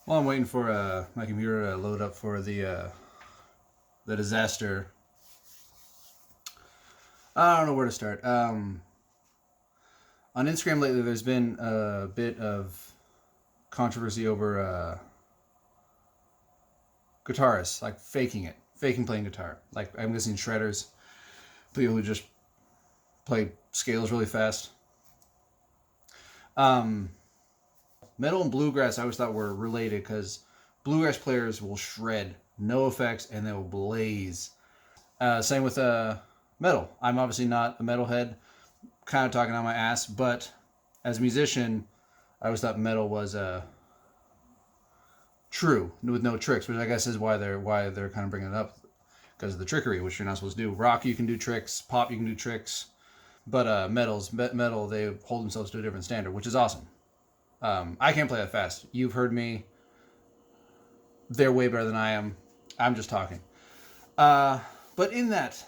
While I'm waiting for my computer to load up for the disaster, I don't know where to start. On Instagram lately, there's been a bit of controversy over guitarists, like faking playing guitar. Like I'm guessing shredders, people who just play scales really fast. Metal and bluegrass I always thought were related because bluegrass players will shred, no effects, and they will blaze. Same with metal. I'm obviously not a metalhead, kind of talking on my ass, but as a musician, I always thought metal was true with no tricks, which I guess is why they're kind of bringing it up because of the trickery, which you're not supposed to do. Rock you can do tricks, pop you can do tricks, but metal they hold themselves to a different standard, which is awesome. I can't play that fast. You've heard me. They're way better than I am. I'm just talking. But in that,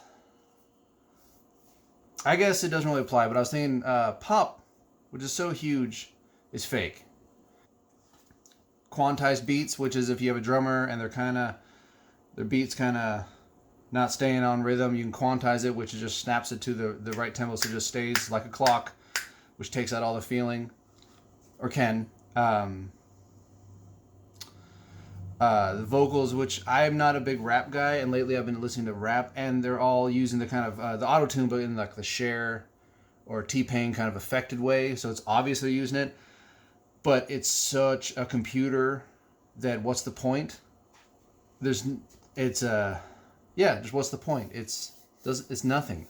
I guess it doesn't really apply, but I was thinking pop, which is so huge, is fake. Quantized beats, which is if you have a drummer and their beats kind of not staying on rhythm, you can quantize it, which just snaps it to the right tempo, so it just stays like a clock, which takes out all the feeling. Or can. The vocals, which I'm not a big rap guy, and lately I've been listening to rap, and they're all using the kind of the auto tune, but in like the Cher or T-Pain kind of affected way. So it's obvious they're using it, but it's such a computer that what's the point? Just what's the point? It's nothing.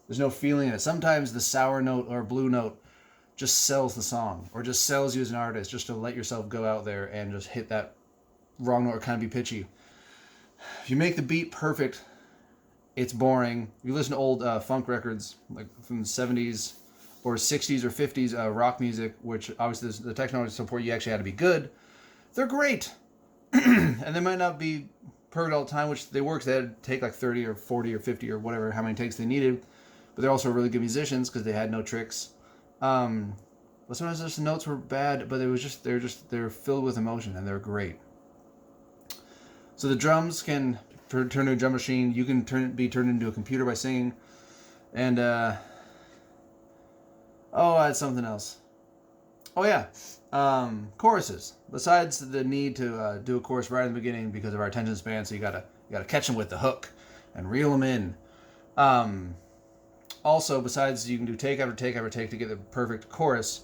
There's no feeling in it. Sometimes the sour note or blue note just sells the song, or just sells you as an artist, just to let yourself go out there and just hit that wrong note or kind of be pitchy. If you make the beat perfect, it's boring. You listen to old funk records, like from the 70s or 60s or 50s rock music, which obviously the technology support you actually had to be good. They're great. And they might not be perfect all the time, which they work. They had to take like 30 or 40 or 50 or whatever, how many takes they needed. But they're also really good musicians because they had no tricks. But sometimes just the notes were bad, but they're filled with emotion and they're great. So the drums can turn into a drum machine. You can be turned into a computer by singing. And I had something else. Oh yeah, choruses. Besides the need to do a chorus right in the beginning because of our attention span, so you gotta catch them with the hook and reel them in. Also, besides, you can do take after take after take to get the perfect chorus,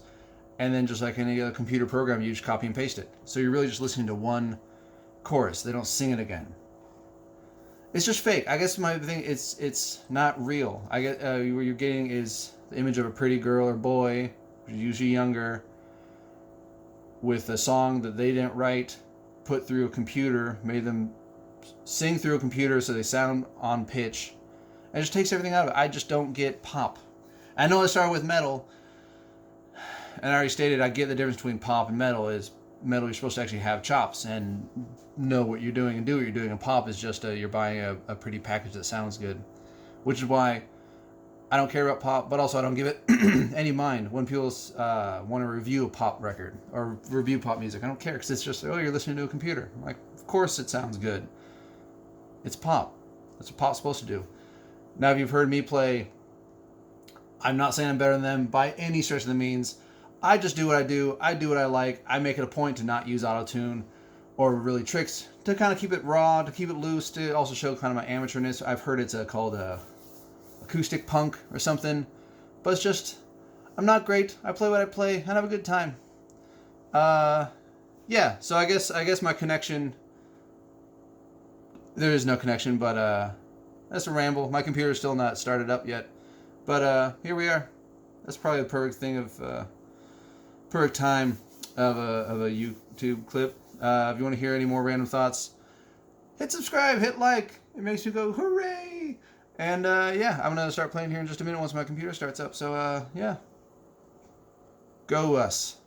and then just like any other computer program, you just copy and paste it. So you're really just listening to one chorus. They don't sing it again. It's just fake. I guess my thing, it's not real. I get what you're getting is the image of a pretty girl or boy, usually younger, with a song that they didn't write, put through a computer, made them sing through a computer so they sound on pitch. It just takes everything out of it. I just don't get pop. I know I started with metal, and I already stated I get the difference between pop and metal is metal you're supposed to actually have chops and know what you're doing and do what you're doing, and pop is just you're buying a pretty package that sounds good, which is why I don't care about pop, but also I don't give it any mind when people want to review a pop record or review pop music. I don't care because it's just, you're listening to a computer. I'm like, of course it sounds good. It's pop. That's what pop's supposed to do. Now, if you've heard me play, I'm not saying I'm better than them by any stretch of the means. I just do what I do. I do what I like. I make it a point to not use auto-tune or really tricks, to kind of keep it raw, to keep it loose, to also show kind of my amateurness. I've heard it's called acoustic punk or something, but it's just, I'm not great. I play what I play and have a good time. Yeah, so I guess my connection, there is no connection, but that's a ramble. My computer's still not started up yet, but here we are. That's probably the perfect thing of perfect time of a YouTube clip. If you want to hear any more random thoughts, hit subscribe, hit like. It makes me go hooray! And yeah, I'm gonna start playing here in just a minute once my computer starts up. So yeah, go us.